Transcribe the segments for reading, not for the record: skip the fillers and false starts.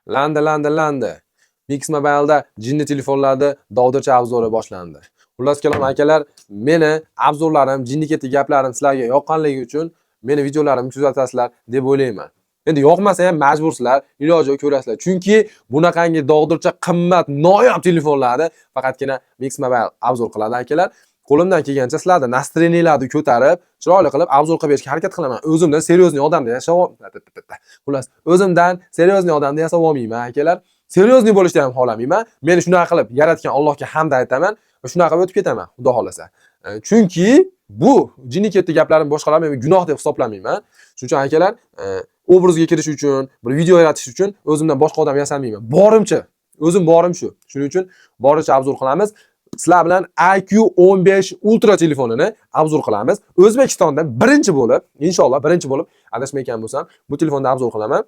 Landi. Mix Mobile'da jinni telefonlarda dovdircha obzori boshlandi. Xullas kalom akalar, meni obzorlarim, jinni ketdi gaplarim sizlarga yoqqanligi uchun meni videolarimni kuzatasizlar deb o'ylayman. Endi yoqmasa ham majbursizlar, iloji ko'rasizlar. Chunki bunaqangi dovdircha qimmat, noyob telefonlarni faqatgina Mix Mobile obzor qiladi akalar. Qo'limdan kelgancha sizlarni настроениyalarni ko'tarib, chiroyli qilib obzor qilib berishga harakat qilaman. O'zimdan seryozni odamda xullas, o'zimdan seryozni odamda yasab olmayman akalar. Seryozni bo'lishni ham xohlamayman. Meni shunaqa qilib yaratgan Allohga hamd aytaman va shunaqa qilib o'tib ketaman, xudo xolasa. Chunki bu jinni ketdi gaplarim boshqalarga men gunoh deb hisoblamayman. Shuning uchun akalar, obrazga kirish uchun, bir video yaratish uchun o'zimdan boshqa odam yasamayman. Borimcha, o'zim borim shu. Shuning uchun boricha obzor qilamiz. Sizlar bilan IQ15 Ultra telefonini obzor qilamiz. O'zbekistonda inshaalloh birinchi bo'lib adashmayotgan bo'lsam, bu telefonni obzor qilaman.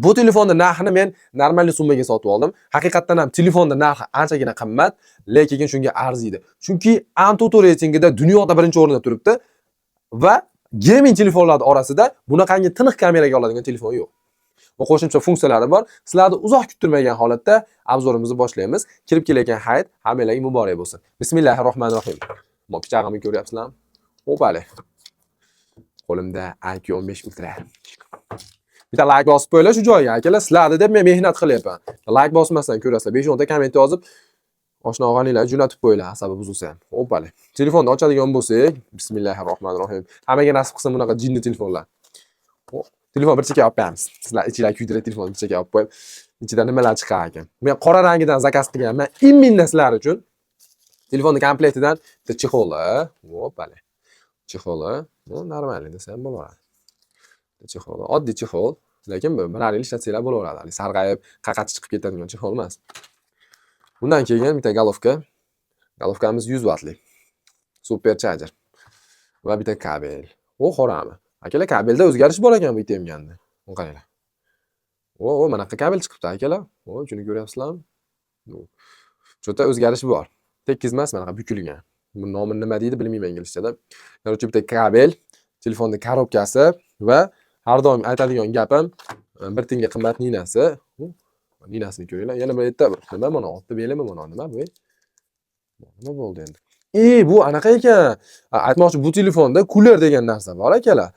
Bu telefonni narxini men normal summaga sotib oldim. Haqiqatan ham telefonni narxi anchagina qimmat, lekin shunga arziydi. Chunki Antutu reytingida dunyoda birinchi o'rinda turibdi va gaming telefonlar orasida bunaqangi tiniq kameraga oladigan telefon yo'q. Va qo'shimcha funksiyalari bor. Sizlarni uzoq kuttirmagan holatda obzorimizni boshlaymiz. Kirib kelayotgan hayit hammalarga muborak bo'lsin. Bismillahirrohmanirrohim. Mo pichog'imni ko'ryapsizlarmi? O'pali. Qo'limda IQ15 Ultra. Bitta like bosib qo'yinglar shu joyga akalar. Sizlarni deb men mehnat qilyapman. Like bosmasdan ko'rasizlar. 5-10 ta komment yozib, oshna og'aninglar jo'natib qo'yinglar, asabi buzilsa ham. O'pali. Telefonni ochadigan bo'lsak, bismillahirrohmanirrohim. Hammaga nasib qilsin bunaqa jinni telefonlar. Telefon bir chekka olib qo'yamiz. Sizlar ichiga kuydirib telefonni bir chekka olib qo'yib, ichidan nimalar chiqar ekan. Men qora rangidan zakaz qilganman. Imminda sizlar uchun telefonni komplektidan bitta chexoli, o'pali. Chexoli, normal desa ham bo'laveradi. Chexol, oddiy chexol, lekin bir yil ishlatsanglar bo'laveradi. Sarg'ayib, qaqati chiqib ketadigan chexol emas. Bundan keyin bitta galovka. Galovkamiz 100 wattlik. Super charger. Va bitta kabel. O qorami. Akalar, kabelda o'zgarish bor ekan bu itemganda. Qaranglar. Mana bu kabel chiqibdi akalar. Shuni ko'ryapsizlarmi? Cho'ta o'zgarish bor. Tekis emas, mana bu bukilgan. Bu nomi nima deydi bilmayman inglizchada. Короче, bitta kabel, telefonning korobkasi va har doim aytadigan gapim, bir tinga qimmat ninasi. Ninasini ko'ringlar. Yana bir yerda nima mana otib belimi mana nima bu? Nima bo'ldi endi? Bu anaqa ekan. Aytmoqchi, bu telefonda cooler degan narsa bor akalar.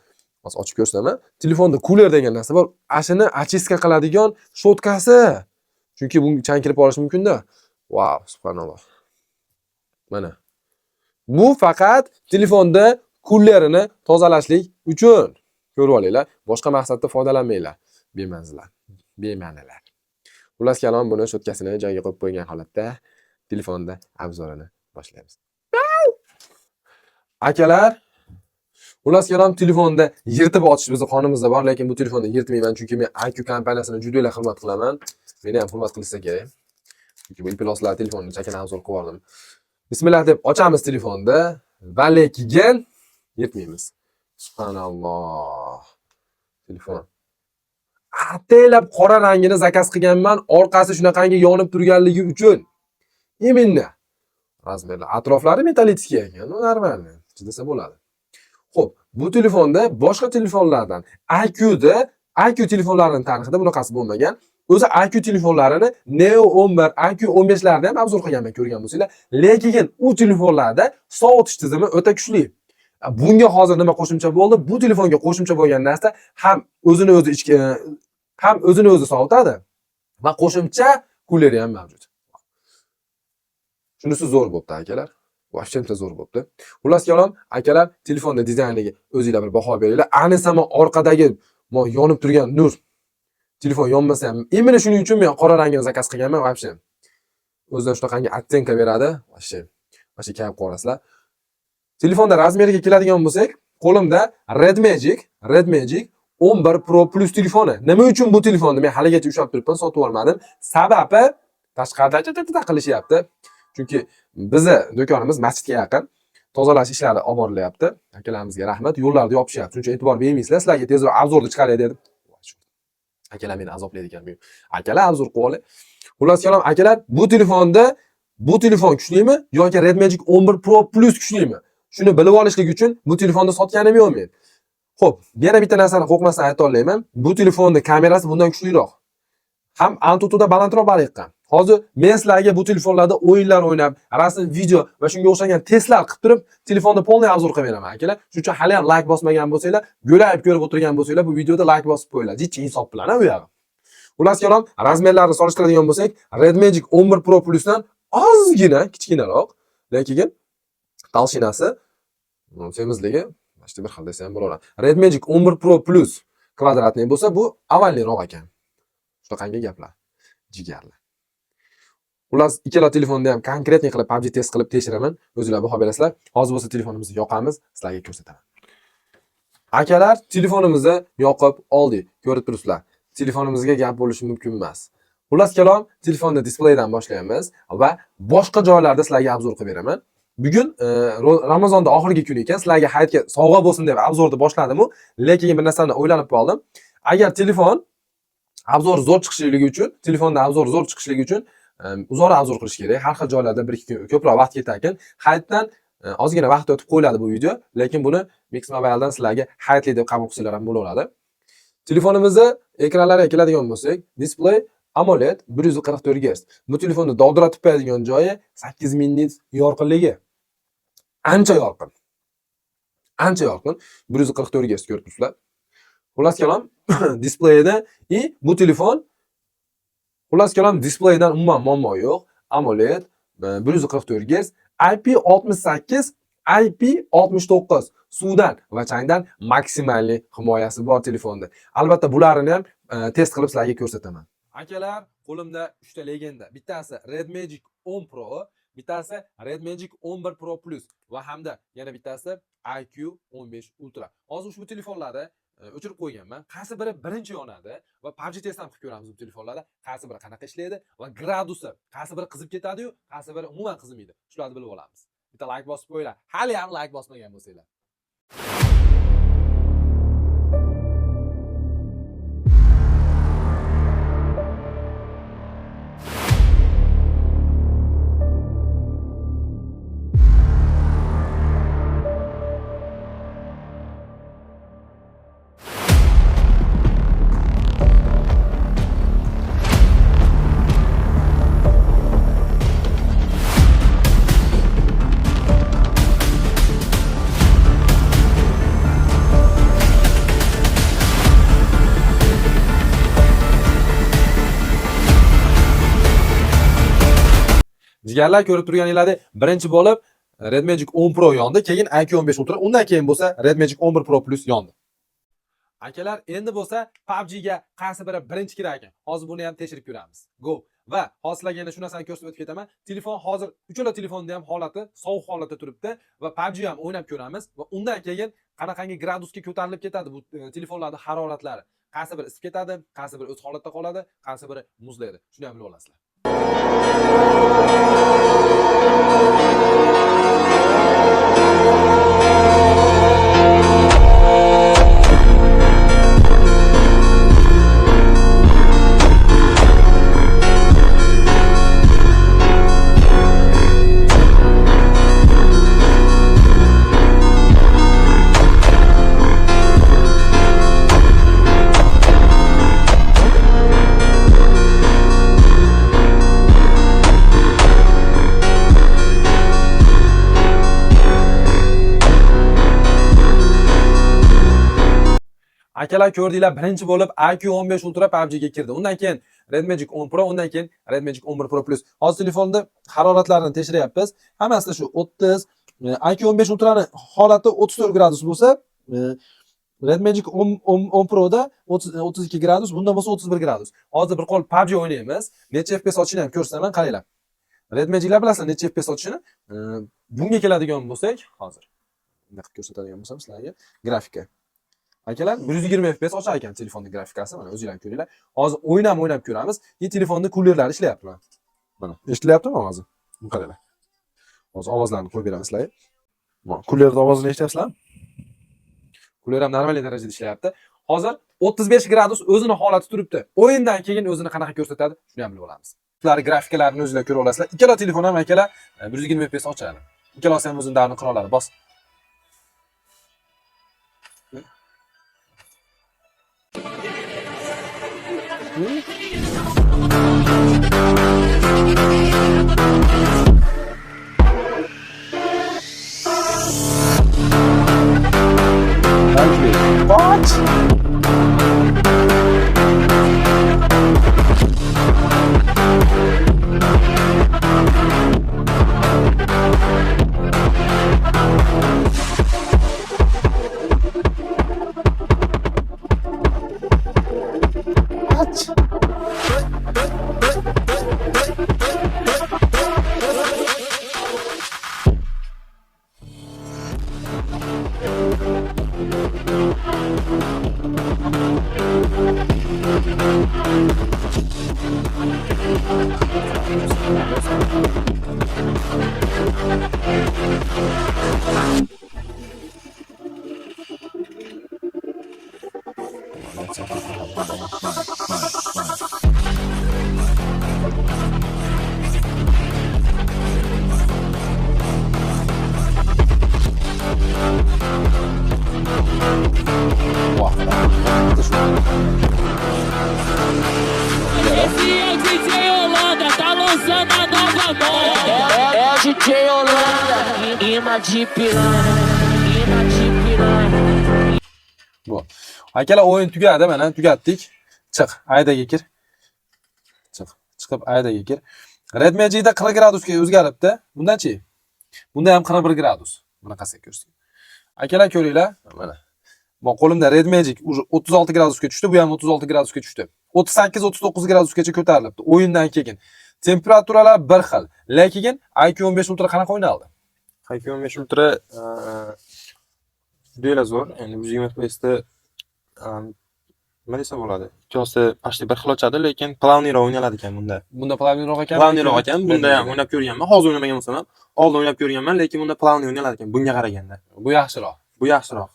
Hozir ochib ko'rsataman. Telefonda cooler degan narsa bor. Ashini ochiska qiladigan shotkasi. Chunki bunga chang kirib olish mumkin-da. Wow, subhanalloh. Mana. Bu faqat telefonda coolerini tozalashlik uchun. Ko'rib olinglar. Boshqa maqsadda foydalanmanglar. Bema'nilar. Xullas kalom, buni shotkasini joyiga qo'yib qo'ygan holatda telefonda obzorini boshlaymiz. Akalar, xullas kalom, telefonda yirtib ochish bizning qonimizda bor, lekin bu telefonni yirtmayman, chunki men IQ kompaniyasini juda hurmat qilaman. Meni ham hurmat qilsa kerak. Chunki bu Pluslar telefonni chakana obzor qilib oldim. Bismillah deb ochamiz telefonni va lekin yirtmaymiz. Subhanalloh. Telefon. Ataylab qora rangini zakaz qilganman, orqasi shunaqangi yonib turganligi uchun. Yeminda. Razmerlar, atroflari metallitskiy ekan, normal. Chidasa bo'ladi. Xo'p, bu telefonda boshqa telefonlardan IQ telefonlarining tarixida bunaqasi bo'lmagan. O'zi IQ telefonlarini Neo 11, IQ 15larni ham obzor qilganman, ko'rgan bo'lsanglar, lekin u telefonlarda sovutish tizimi o'ta kuchli. Bunga hozir nima qo'shimcha bo'ldi? Bu telefonga qo'shimcha bo'lgan narsa ham o'zini o'zi sovutadi va qo'shimcha kuleri ham mavjud. Shunisi zo'r bo'pti akalar. Vashchimcha zo'r bo'pti. Xullas kalom, akalar, telefonning dizayniga o'zingizlar bir baho beringlar. Ayniqsa orqadagi yonib turgan nur. Telefon yonmasa ham, mana shuning uchun men qora rangini zakaz qilganman, vobshe. O'zidan shunaqangi attenka beradi, vobshe. Vobshe kayib qorasizlar. Telefonda razmeriga keladigan bo'lsak, qo'limda Red Magic 11 Pro Plus telefoni. Nima uchun bu telefonni men haligacha ushlab turibman, sotib olmadim? Sababi tashqarida qilishyapti. Chunki bizni do'konimiz masjidga yaqin. Tozalash ishlari olib borilyapti. Akalarimizga rahmat. Yo'llarni yopishyapti. Shuncha e'tibor bermaysizlar. Sizlarga tezroq obzorni chiqaray dedim. Akalar meni azoblaydi ekan bu. Akalar obzor qilib oling. Xullas kalom, akalar, bu telefon kuchlimi yoki Red Magic 11 Pro Plus kuchlimi? Shuni bilib olishlik uchun bu telefonni sotganim yo'q men. Xo'p, yana bitta narsani qo'rqmasdan ayta olaman. Bu telefonning kamerasi bundan kuchliroq. ham Antutuda balandroq baliqqan. Hozir men sizlarga bu telefonlarda o'yinlar o'ynab, rasm, video va shunga o'xshagan testlar qilib turib, telefonni polniy obzor qilib beraman, akalar. Shuning uchun hali ham like bosmagan bo'lsanglar, go'layib ko'rib o'tirgan bo'lsanglar, bu videoda like bosib qo'yinglar. Jichchi hisob bilan bu yog'i. Xullas kalom, razmerlarni solishtiradigan bo'lsak, Red Magic 11 Pro Plusdan ozgina kichkinaroq, lekin talshinasi, semizligi mana bir xil desa ham bo'laveradi. Red Magic 11 Pro Plus kvadratli bo'lsa, bu avvalliroq ekan. Shunaqangi gaplar. Jigarlar. Xullas, ikkala telefonni ham konkretniy qilib PUBG test qilib tekshiraman. O'zingizlar baho berasizlar. Hozir bo'lsa telefonimizni yoqamiz, sizlarga ko'rsataman. Akalar, telefonimizni yoqib oldik. Ko'rib turibsizlar. Telefonimizga gap bo'lishi mumkin emas. Xullas kalom, telefonni displeydan boshlaymiz va boshqa joylarda sizlarga obzor qilib beraman. Bugun Ramazonda oxirgi kun ekan, sizlarga hayitga sovg'a bo'lsin deb obzorni boshladim-u, lekin bir narsani o'ylanib qoldim. Agar telefon obzor zo'r chiqishligi uchun, telefonda obzor zo'r chiqishligi uchun uzoq obzor qilish kerak. Har xil joylarda 1-2 kun ko'proq vaqt ketar ekan. Hayitdan ozgina vaqt o'tib qo'yiladi bu video, lekin buni Mix Mobile'dan sizlarga hayitli deb qabul qilsanglar ham bo'laveradi. Telefonimizni ekranlariga keladigan bo'lsak, display AMOLED 144 Hz. Bu telefonni dovdiratib qo'yadigan joyi 8000 nit yorqinligi. Ancha yorqin. Ancha yorqin. 144 Hz ko'rib turibsizlar. Xullas kalom, displeyda bu telefon xullas kalom displeydan umuman muammo yo'q. AMOLED 144 Hz, IP68, IP69 suvdan va changdan maksimalli himoyasi bor telefonda. Albatta bularni ham test qilib sizlarga ko'rsataman. Akalar, qo'limda 3 ta legenda. Bittasi Red Magic 10 Pro, bittasi Red Magic 11 Pro Plus va hamda yana bittasi IQ 15 Ultra. Hozir ushbu telefonlarni o'chirib qo'yganman. Qaysi biri birinchi yonadi va PUBG test ham qilib ko'ramiz bu telefonlarda. Qaysi biri qanaqa ishlaydi va gradusi, qaysi biri qizib ketadi-yu, qaysi biri umuman qizimaydi. Shularni bilib olamiz. Bitta like bosib qo'yinglar. Hali ham like bosmagan bo'lsanglar. Jigarlar, ko'rib turganinglardek, birinchi bo'lib Red Magic 10 Pro yondi, keyin IQ 15 Ultra, undan keyin bo'lsa Red Magic 11 Pro Plus yondi. Akalar, endi bo'lsa PUBG ga qaysi biri birinchi kirar ekan? Hozir buni ham tekshirib ko'ramiz. Go. Va hozirlarga yana shu narsani ko'rsatib o'tib ketaman. Telefon hozir uchala telefonda ham holati sovuq holatda turibdi va PUBG ham o'ynab ko'ramiz va undan keyin qanaqangi gradusga ko'tarilib ketadi bu telefonlarning haroratlari. Qaysi biri isib ketadi, qaysi biri o'z holatda qoladi, qaysi biri muzlaydi. Shuni ham bilib olasizlar. Akalar, ko'rdinglar, birinchi bo'lib IQ 15 Ultra PUBG ga kirdi. Undan keyin Red Magic 10 Pro, undan keyin Red Magic 11 Pro Plus. Hozir telefonda haroratlarini tekshiryapmiz. Hammasi shu 30, IQ 15 Ultrani holati 34 gradus bo'lsa, Red Magic 10 Pro da 32 gradus, bunda bo'lsa 31 gradus. Hozir bir qo'l PUBG o'ynaymiz. Necha FPS ochishini ham ko'rsataman, qaranglar. Red Magiclar bilasizlar necha FPS ochishini? Bunga keladigan bo'lsak, hozir bunday qilib ko'rsatadigan bo'lsam sizlarga grafika. Akalar, 120 FPS ochar ekan telefonning grafikasi. Mana o'zingizlar ko'ringlar. Hozir o'ynab ko'ramiz. Telefonda kullerlari ishlayapti mana. Mana, eshitilyaptimi hozir? Bu qaranglar. Hozir ovozlarni qo'yib beramiz sizlarga. Mana kullerning ovozini eshityapsizlarmi? Kuller ham normal darajada ishlayapti. Hozir 35 gradus o'zini holati turibdi. O'yindan keyin o'zini qanaqa ko'rsatadi, shuni ham bilib olamiz. Ular grafikalarni o'zingizlar ko'ra olasizlar. Ikkala telefon ham akalar 120 FPS ochadi. Ikkalasi ham o'zining davrini qira oladi. Bos. Hmm? É o DJ Holanda, imã de piranha, imã de piranha. Bu. Akalar o'yin tugadi, mana tugatdik. Chiq, aydaga kir. Chiqib aydaga kir. Red Magic'da 40 gradusga o'zgaribdi. Bundan-chi? Bunda ham 41 gradus. Bunaqasiga ko'rsating. Akalar ko'ringlar, mana. Bu qo'limda Red Magic 36 gradusga tushdi, bu ham 36 gradusga tushdi. 38-39 gradusgacha ko'tarilibdi o'yindan keyin. Temperaturalar bir xil. Lekin IQ 15 Ultra qanaqa o'ynaldi? IQ 15 Ultra juda zo'r. Endi 120 FPS-da nima desa bo'ladi? Ikkosi почти bir xil ochadi, lekin plavniyroq o'ynaladi ekan bunda. Bunda plavniyroq ekan. Plavniyroq ekan. Bunda ham o'ynab ko'rganman. Hozir o'ynamagan bo'lsam ham, oldin o'ynab ko'rganman, lekin bunda plavniy o'ynaladi ekan bunga qaraganda. Bu yaxshiroq. Bu yaxshiroq.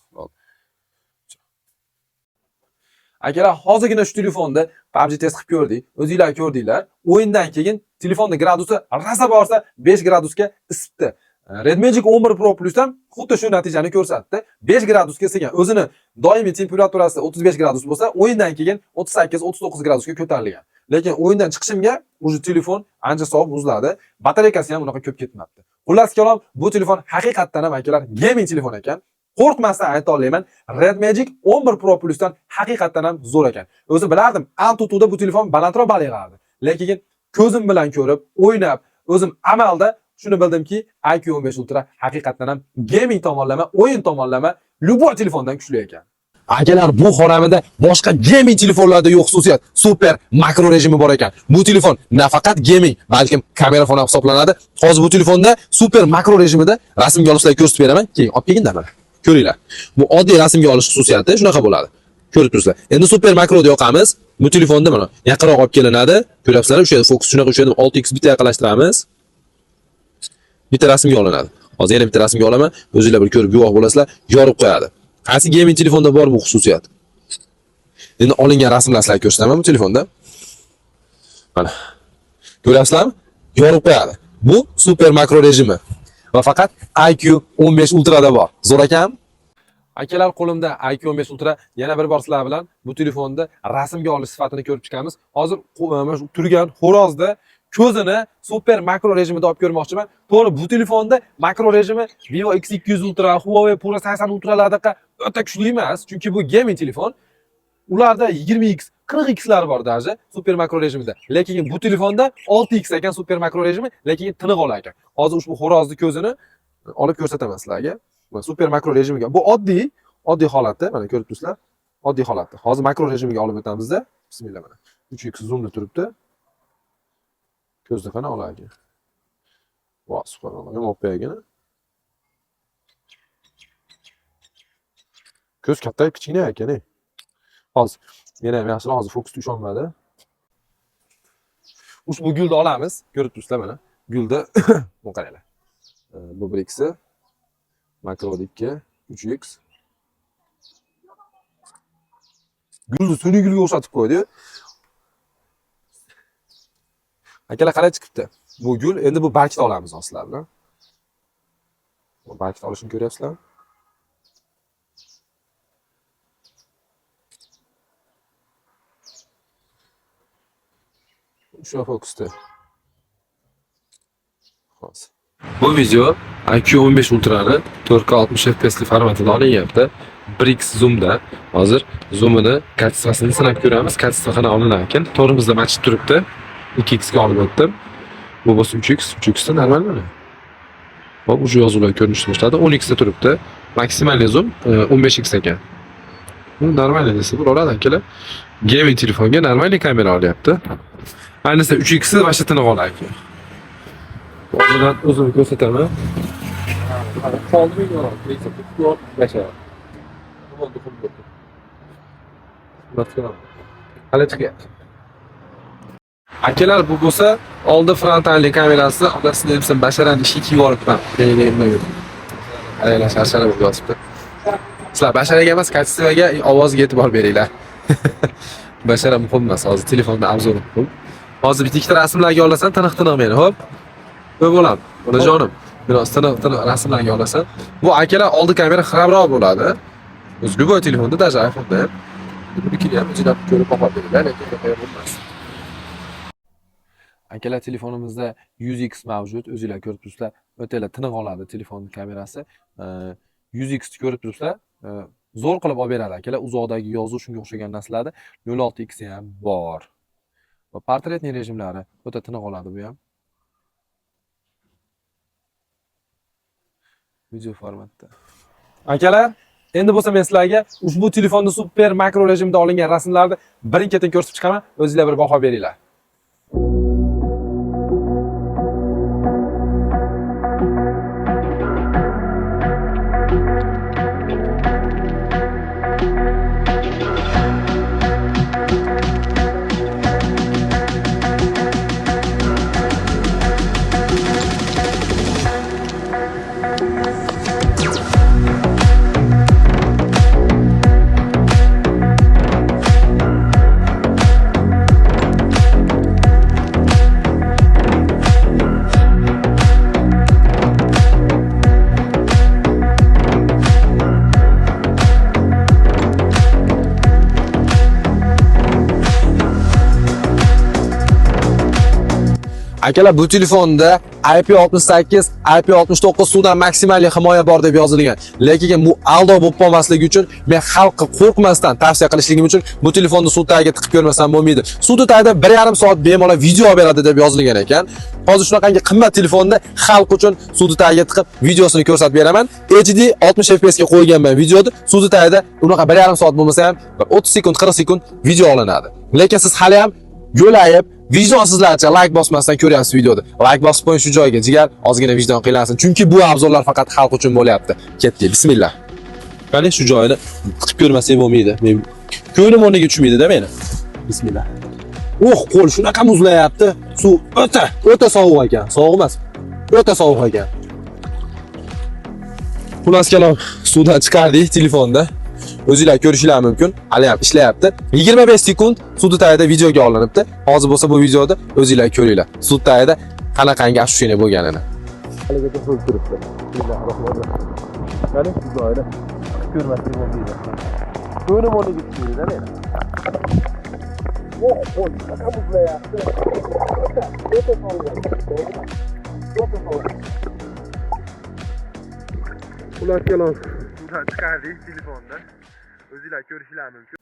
Akalar, hozirgina shu telefonda PUBG test qilib ko'rdik. O'zingizlar ko'rdinglar. O'yindan keyin telefonning gradusi rosa borsa 5 gradusga isibdi. Red Magic 11 Pro Plus ham xuddi shu natijani ko'rsatdi. 5 gradusga isigan. O'zini doimiy temperaturasi 35 gradus bo'lsa, o'yindan keyin 38-39 gradusga ko'tarilgan. Lekin o'yindan chiqishimga o'sha telefon ancha sovuq muzladi. Batareykasi ham unaqa ko'p ketmabdi. Xullas kalom, bu telefon haqiqatdan ham akalar gaming telefon ekan. Qo'rqmasdan ayta olaman, Red Magic 11 Pro Plusdan haqiqatdan ham zo'r ekan. O'zi bilardim, Antutuda bu telefon balandroq bal yig'ardi. Lekin ko'zim bilan ko'rib, o'ynab, o'zim amalda shuni bildimki, IQ 15 Ultra haqiqatdan ham gaming tomonlama, o'yin tomonlama любой telefondan kuchli ekan. Akalar, bu xoramida boshqa gaming telefonlarda yo'q xususiyat, super makro rejimi bor ekan. Bu telefon nafaqat gaming, balkim kamera foni hisoblanadi. Hozir bu telefonda super makro rejimida rasmga olishlarni ko'rsatib beraman. Keyin olib kelinglar mana. Ko'ringlar. Bu oddiy rasmga olish xususiyati shunaqa bo'ladi. Ko'rib turibsizlar. Endi super makroni yoqamiz. Bu telefonda mana yaqinroq olib kelinadi. Ko'ryapsizlar, o'sha fokus shunaqa o'sha 6x bitta yaqinlashtiramiz. Bitta rasmga olinadi. Hozir yana bitta rasmga olaman. O'zingizlar bir ko'rib guvoh bo'lasizlar, yorib qo'yadi. Qaysi gaming telefonda bor bu xususiyat? Endi olingan rasmlarni sizlarga ko'rsataman bu telefonda. Mana. Ko'ryapsizlarmi? Yorib qo'yadi. Bu super makro rejimi. Va faqat IQ 15 Ultra da bor. Zo'r ekan? Akalar, qo'limda IQ 15 Ultra, yana bir bor sizlar bilan bu telefonda rasmga olish sifatini ko'rib chiqamiz. Hozir mana shu turgan xo'rozda ko'zini super makro rejimida olib ko'rmoqchiman. To'g'ri, bu telefonda makro rejimi Vivo X200 Ultra, Huawei Pro 80 Ultralardagi o'ta kuchli emas, chunki bu gaming telefon. Ularda 20x, 40x lar bor даже super makro rejimida. Lekin bu telefonda 6x ekan super makro rejimi, lekin tiniq olar ekan. Hozir ushbu xo'rozni ko'zini olib ko'rsataman sizlarga. Super makro rejimiga. Bu oddiy holatda, mana ko'rib turibsizlar. Oddiy holatda. Hozir makro rejimiga olib o'tamizda. Bismillah mana. 3x zoomda turibdi. Ko'zni qana olar ekan. Va subhanalloh, yomon qo'yagina. Ko'z katta, kichkina ekan-e. Hozir yana ham yaxshiroq, hozir fokusga tusholmadi. Ushbu gulni olamiz. Ko'rib turibsizlar mana. Gulda bu qaranglar. Bu 1x, makro 2, 3x. Gulni sun'iy gulga o'xshatib qo'ydi. Akalar, qalay chiqibdi? Bu gul, endi bu barkni olamiz sizlar bilan. Bu barkni olishini ko'ryapsizlarmi? Shu fokusda. Hozir. Bu video IQ 15 Ultra'ni 4K 60 FPS formatida olinyapti. 1x zoomda. Hozir zoomini kачествосini sinab ko'ramiz. Kачество qana olinar ekan. To'g'rimizda match turibdi. 2x ga olib o'tdim. Bu bo'lsa 3x da normalmi? Hop, ushbu yozuvlar ko'rinishni boshladi. 10x da turibdi. Maksimal zoom 15x ekan. Bu normal desa bo'ladi akalar. Gaming telefonga normal kamera olyapti. Ayniqsa 3x vaqti tiniq olar ekan. Hozirdan o'zimni ko'rsataman. Qo'lni yo'q, yo'q, bashara. Bo'ldi, bo'ldi. Nasıl? Hali chiqyapti. Akalar, bu bo'lsa oldi frontalli kamerasi, odasini debsam basharani ishga yuboribman. Nima? Aylar shashara bo'lib yotibdi. Sizlar basharaga emas, kачествоga, ovoziga e'tibor beringlar. Bashara muhim emas, hozir telefonda obzor muhim. Hozir bitta ikkita rasmlarga olasan, tiniq-tiniq meni, hop. Bu bo'lam. Onajonim, biroz tiniq-tiniq rasmlarga olasan. Bu akalar oldi kamera xarabroq bo'ladi. O'zga bu telefonda, даже iPhone'da ham. Buni ham o'zinglar ko'rib baho beringlar, lekin bunday bo'lmas. Akalar telefonimizda 100x mavjud. O'zingizlar ko'rib turibsizlar. O'talar tiniq oladi telefon kamerasi. 100x ko'rib turibsizlar. Zo'r qilib olib beradi akalar. Uzoqdagi yozuv shunga o'xshagan narsalarni 06x ham bor. Va portretniy rejimlari o'ta tiniq oladi bu ham. Video formatda. Akalar, endi bo'lsa men sizlarga ushbu telefonda super makro rejimda olingan rasmlarni birin-ketin ko'rsatib chiqaman. O'zingizlar bir baho beringlar. Akalar, bu telefonda IP68, IP69 suvdan maksimal himoya bor deb yozilgan. Lekin bu aldov bo'lib qolmasligi uchun men xalqqa qo'rqmasdan tavsiya qilishligim uchun bu telefonni suv tagiga tiqib ko'rmasam bo'lmaydi. Suv tagida 1,5 soat bemalol video olib beradi deb yozilgan ekan. Hozir shunaqangi qimmat telefonni xalq uchun suv tagiga tiqib videosini ko'rsatib beraman. HD 60 fps ga qo'yganman videoni. Suv tagida unaqa 1,5 soat bo'lmasa ham 30 sekund, 40 sekund video olinadi. Lekin siz hali ham yo'layib vijdonsizlarcha like bosmasdan ko'ryapsiz videoni. Like bosib qo'ying shu joyga, jigar, ozgina vijdon qiylansin. Chunki bu obzorlar faqat xalq uchun bo'lyapti. Ketdik, bismillah. Qani shu joyini tiqib ko'rmasak bo'lmaydi. Men ko'nglim o'rniga tushmaydi-da meni. Bismillah. Qo'l shunaqa muzlayapti. Suv o'ta sovuq ekan. Sovuq emas. O'ta sovuq ekan. Xullas kalom, suvdan chiqardik telefonda. O'zingizlar ko'rishingiz mumkin. Hali ham ishlayapti. 25 sekund sud tagida videoga olinibdi. Hozir bo'lsa bu videoda o'zingizlar ko'ringlar. Sud tagida qanaqangi ощущение bo'lganini. Haligacha so'z turibdi. Bismillahirrohmanirrohim. Qani shu joyda ko'rmaslik bo'lmaydi. Ko'rim o'rniga tushmaydi-da meni. Qo'l qanaqa muzlayapti. O'ta sovuq. Xullas kalom, suvdan chiqardik telefonda. O'zingizlar ko'rishingiz mumkin.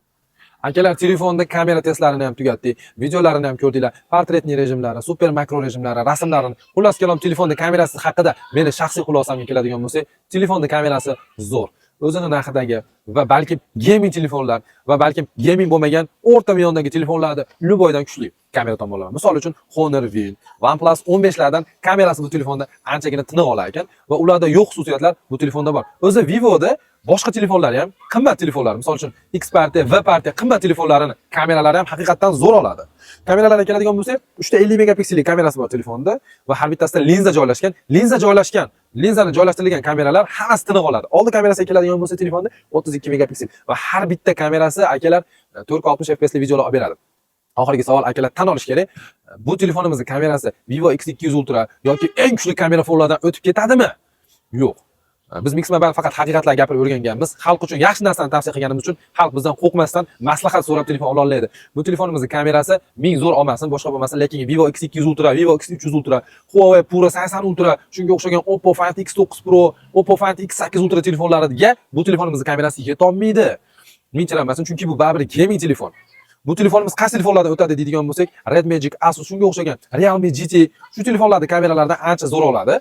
Akalar, telefonda kamera testlarini ham tugatdik, videolarini ham ko'rdinglar, portretniy rejimlari, super makro rejimlari, rasmlarini. Xullas kalom, telefonda kamerasi haqida meni shaxsiy xulosamga keladigan bo'lsak, telefonda kamerasi zo'r. O'zini narxidagi va balkim gaming telefonlar va balkim gaming bo'lmagan o'rta miyondagi telefonlarda luboydan kuchli kamera tomonlama. Misol uchun Honor Win, OnePlus 15 lardan kamerasi bu telefonda anchagina tiniq olar ekan va ularda yo'q xususiyatlar bu telefonda bor. O'zi Vivoda boshqa telefonlar ham qimmat telefonlar, misol uchun X-Party, V-Party qimmat telefonlarini kameralari ham haqiqatan zo'r oladi. Kameralarga keladigan bo'lsak, 350 megapiksellik kamerasi bor telefonda va har bittasida linza joylashgan. Linzani joylashtirilgan kameralar hammasi tiniq oladi. Oldi kamerasiga keladigan bo'lsa telefonda 32 megapiksel va har bitta kamerasi akalar 460 fps li videolar olib beradi. Oxirgi savol akalar tan olish kerak. Bu telefonimizning kamerasi Vivo X200 Ultra yoki eng kuchli kamera fonlardan o'tib ketadimi? Yo'q. Biz Mixmobile faqat haqiqatlar gapirib o'rganganmiz. Xalq uchun yaxshi narsani tavsiya qilganimiz uchun xalq bizdan qo'rqmasdan maslahat so'rab telefon ola oladi. Bu telefonimizning kamerasi ming zo'r olmasin, boshqa bo'lmasa, lekin Vivo X200 Ultra, Vivo X300 Ultra, Huawei Puro 80 Ultra, shunga o'xshagan Oppo Find X9 Pro, Oppo Find X8 Ultra telefonlariga bu telefonimizning kamerasi yeta olmaydi. Minchiranmasin, chunki bu baribir gaming telefon. Bu telefonimiz qaysi telefonlardan o'tadi deydigan bo'lsak, Red Magic, Asus, shunga o'xshagan Realme GT shu telefonlarda kameralardan ancha zo'r oladi.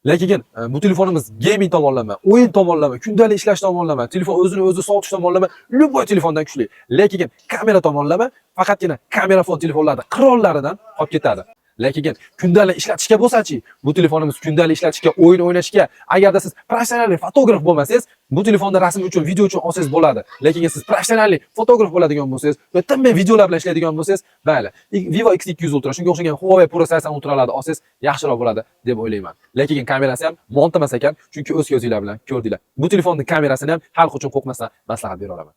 Lekin bu telefonimiz gaming tomonlama, o'yin tomonlama, kundalik ishlash tomonlama, telefon o'zini o'zi sovutish tomonlama, luboy telefondan kuchli. Lekin kamera tomonlama faqatgina kamerafon telefonlarda qirollaridan qolib ketadi. Lekin kundalik ishlatishga bo'lsa-chi, bu telefonimiz kundalik ishlatishga, o'yin o'ynashga, agarda siz professional fotograf bo'lmasangiz, bu telefonda rasm uchun, video uchun olsangiz bo'ladi. Lekin siz professional fotograf bo'ladigan bo'lsangiz va tinmay videolar bilan ishlaydigan bo'lsangiz, mayli. Vivo X200 Ultra, shunga o'xshagan Huawei Pro 80 Ultralarni olsangiz yaxshiroq bo'ladi deb o'ylayman. Lekin kamerasi ham montamas ekan, chunki o'z ko'zinglar bilan ko'rdinglar. Bu telefonning kamerasini ham xalq uchun qo'rqmasdan maslahat bera olaman.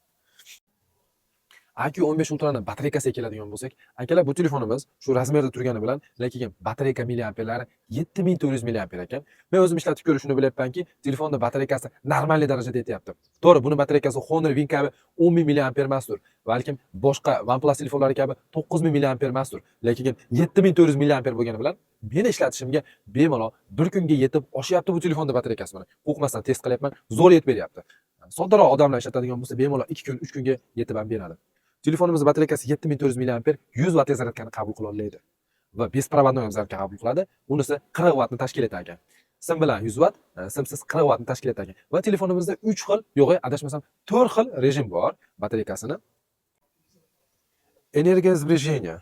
IQ15 Ultra'ni batareykasiga keladigan bo'lsak, akalar bu telefonimiz shu razmerda turgani bilan, lekin batareyka milliamperlari 7400 milliamper ekan. Men o'zim ishlatib ko'rishni bilyapmanki, telefonda batareykasi normalniy darajada yetyapti. To'g'ri, buni batareykasi Honor Wing kabi 10000 milliamper emasdir, balkim boshqa OnePlus telefonlari kabi 9000 milliamper emasdir, lekin 7400 milliamper bo'lgani bilan meni ishlatishimga bemalol bir kunga yetib oshyapti bu telefonda batareykasi bilan. Qo'rqmasdan test qilyapman, zo'r yetib beryapti. Soddaroq odamlar ishlatadigan bo'lsa bemalol 2 kun, 3 kunga yetib ham beradi. Telefonimiz batareykasi 7400 milliamper 100 vatt zaryadkani qabul qila oladi va besprovодной zaryadka qabul qiladi. Unisi 40 vattni tashkil etar ekan. Sim bilan 100 vatt, simsiz 40 vattni tashkil etar ekan. Va telefonimizda 3 xil, yo'q, adashmasam 4 xil rejim bor batareykasini. Energiya sbrejeniya.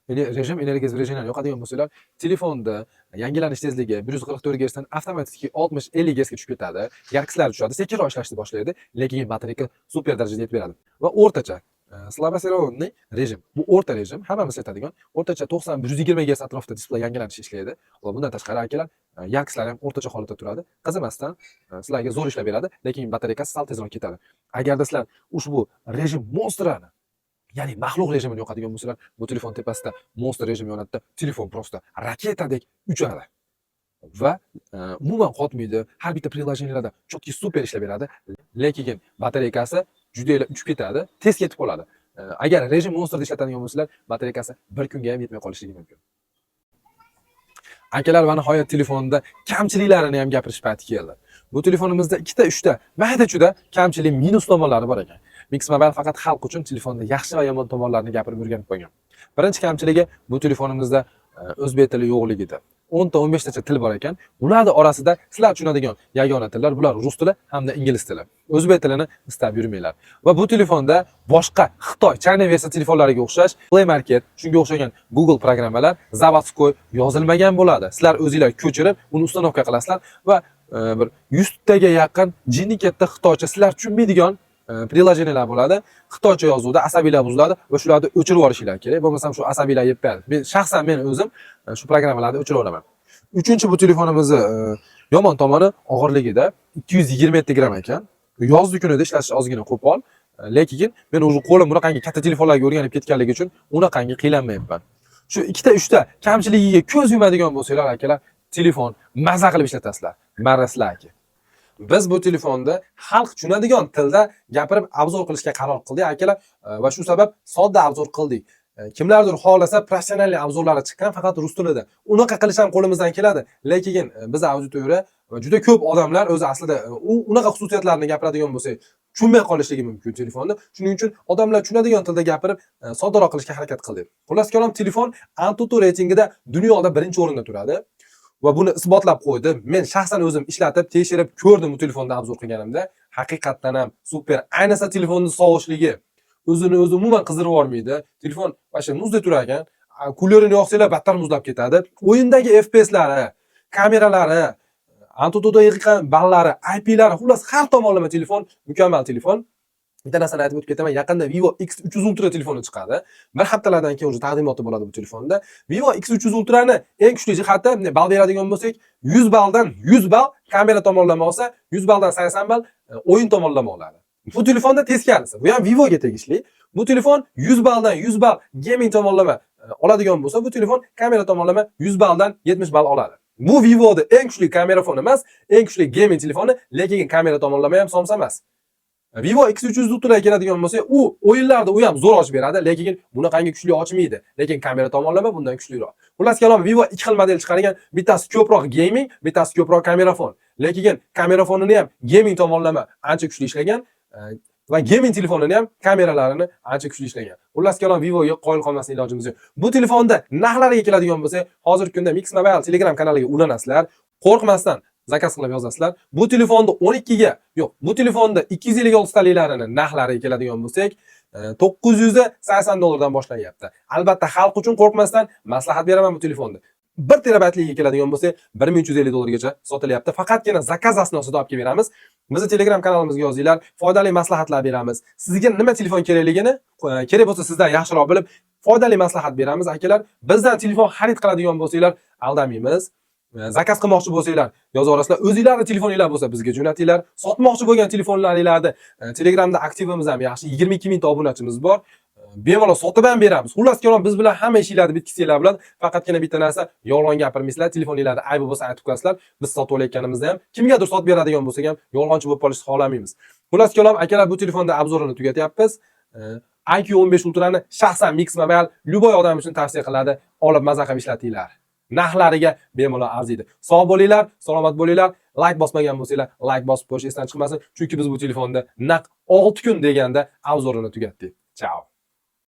Rejim energiya sbrejeniya yoqadigan bo'lsalar, telefonda yangilanish tezligi 144 Hz dan avtomatik 60-50 Hz ga tushib ketadi. Yarqislari tushadi, sekinroq ishlashni boshlaydi, lekin batareyka super darajada yetib beradi. Va o'rtacha slaboserionni rejim. Bu o'rta rejim, hammamiz aytadigan, o'rtacha 90-120 Hz atrofida displey yangilanish ishlaydi. Va bundan tashqari akalar, yarqislari ham o'rtacha holatda turadi. Qizimasdan sizlarga zo'r ishlab beradi, lekin batareykasi sal tezroq ketadi. Agarda sizlar ushbu rejim monstrani, ya'ni maxluq rejimini yo'qadigan bo'lsalar, bu telefon tepasida monster rejim yonadi, telefon prosta raketadek uchadi. Va umuman qotmaydi. Har bitta prilojenelarda chotki super ishlab beradi, lekin batareykasi juda uchib ketadi, tez ketib qoladi. Agar rejim monsterda ishlatadigan bo'lsalar, batareykasi bir kunga ham yetmay qolishligi mumkin. Akalar, va nihoyat telefonda kamchiliklarini ham gapirish payti keldi. Bu telefonimizda 2 ta 3 ta mayda-chuda kamchilik, minus tomonlari bor ekan. Mix Mobile faqat xalq uchun telefonda yaxshi va yomon tomonlarini gapirib o'rganib qo'ygan. Birinchi kamchiligi bu telefonimizda o'zbek tili yo'qligida. 10 ta 15 tacha til bor ekan. Ularning orasida sizlar tushunadigan yagona tillar bular rus tili hamda ingliz tili. O'zbek tilini istab yurmanglar. Va bu telefonda boshqa Xitoy, China versiya telefonlariga o'xshash Play Market, shunga o'xshagan Google programmalar zavodskoy yozilmagan bo'ladi. Sizlar o'zingizlar ko'chirib, uni ustanovka qilasizlar va bir 100 taga yaqin jinni katta xitoycha sizlar tushunmaydigan prilojenelar bo'ladi. Xitoycha yozuvda asabiylar buziladi va shularni o'chirib yuborishinglar kerak. Bo'lmasam shu asabiylar yeb beradi. Men shaxsan o'zim shu programmalarni o'chirib olaman. Uchinchi, bu telefonimizni yomon tomoni og'irligida 227 gram ekan. Yozgi kunida ishlatish ozgina qo'pol, lekin men o'zi qo'lim bunaqangi katta telefonlarga o'rganib ketganligi uchun unaqangi qiynalmayapman. Shu 2 ta 3 ta kamchiligiga ko'z yumadigan bo'lsanglar akalar, telefon maza qilib ishlatasizlar. Maraslarki. Biz bu telefonda xalq tushunadigan tilda gapirib obzor qilishga qaror qildik akalar va shu sabab sodda obzor qildik. Kimlardir xohlasa professional obzorlari chiqqan faqat rus tilida. Unaqa qilish ham qo'limizdan keladi, lekin biz auditoriya juda ko'p odamlar o'zi aslida unaqa xususiyatlarini gapiradigan bo'lsak, tushunmay qolishligi mumkin telefonni. Shuning uchun odamlar tushunadigan tilda gapirib soddaroq qilishga harakat qildik. Xullas kalom, telefon Antutu reytingida dunyoda birinchi o'rinda turadi. Va buni isbotlab qo'ydim. Men shaxsan o'zim ishlatib, tekshirib ko'rdim bu telefonda obzor qilganimda. Haqiqatdan ham super. Ayniqsa telefonning sovushligi o'zini o'zi umuman qizdirib yormaydi. Telefon o'sha muzda turar ekan, kulerini yoqsanglar battar muzlab ketadi. O'yindagi FPSlari, kameralari, Antutuda yig'ilgan ballari, IPlari, xullas har tomonlama telefon mukammal telefon. Bitta narsani aytib o'tib ketaman, yaqinda Vivo X300 Ultra telefoni chiqadi. Bir haftalardan keyin o'zi taqdimoti bo'ladi bu telefonda. Vivo X300 Ultra'ni eng kuchli jihati, ball beradigan bo'lsak, 100 balldan 100 ball kamera tomonlama olsa, 100 balldan 80 ball o'yin tomonlama oladi. Bu telefonda teskarisi. Bu ham Vivoga tegishli. Bu telefon 100 balldan 100 ball gaming tomonlama oladigan bo'lsa, bu telefon kamera tomonlama 100 balldan 70 ball oladi. Bu Vivo'da eng kuchli kamera foni emas, eng kuchli gaming telefoni, lekin kamera tomonlama ham somsa emas. Vivo X300 Ultra keladigan bo'lsa, u o'yinlarda u ham zo'r ochib beradi, lekin bunaqangi kuchli ochmaydi. Lekin kamera tomonlama bundan kuchliroq. Xullas kalom, Vivo 2 xil model chiqargan, bittasi ko'proq gaming, bittasi ko'proq kamera fon. Lekin kamera fonini ham gaming tomonlama ancha kuchli ishlagan va gaming telefonini ham kameralarini ancha kuchli ishlagan. Xullas kalom, Vivoga qoyil qolmaslik ilojimiz yo'q. Bu telefonda narxlariga keladigan bo'lsa, hozirgi kunda Mix Mobile Telegram kanaliga ulanasizlar. Qo'rqmasdan zakaz qilib yozasizlar. Bu telefonda 12 ga, yo'q, bu telefonda 256 taliklarini narxlariga keladigan bo'lsak, 980 dollardan boshlanyapti. Albatta, xalq uchun qo'rqmasdan maslahat beraman bu telefonda. 1 terabaytligiga keladigan bo'lsa, 1350 dollargacha sotilyapti. Faqatgina zakaz asnosida olib kelib beramiz. Bizni Telegram kanalimizga yozinglar, foydali maslahatlar beramiz. Sizga nima telefon kerakligini, kerak bo'lsa sizdan yaxshiroq bilib, foydali maslahat beramiz akalar. Bizdan telefon xarid qiladigan bo'lsanglar, aldamaymiz. zakaz qilmoqchi bo'lsanglar yozaverasizlar. O'zingizlarning telefoninglar bo'lsa bizga jo'natinglar. Sotmoqchi bo'lgan telefonlaringlarni Telegramda aktivimiz ham yaxshi, 22 mingta obunachimiz bor. Bemalol sotib ham beramiz. Xullas kalom biz bilan hamma ishinglarni bitkizinglar bilan faqatgina bitta narsa yolg'on gapirmaysizlar. Telefoningizda aybi bo'lsa aytib qo'yasizlar. Biz sotib olayotganimizda ham kimgadir sotib beradigan bo'lsak ham yolg'onchi bo'lib qolishni xohlamaymiz. Xullas kalom akalar bu telefonda obzorini tugatyapmiz. IQ 15 Ultra'ni shaxsan Mix Mobile любой odam uchun tavsiya qiladi. Olib maza qilib ishlatinglar. Narxlariga bemalol arziydi. Sog' bo'linglar, salomat bo'linglar. Like bosmagan bo'lsanglar, like bosib qo'yish esdan chiqmasin. Chunki biz bu telefonda naq 6 kun deganda obzorini tugatdik. Ciao.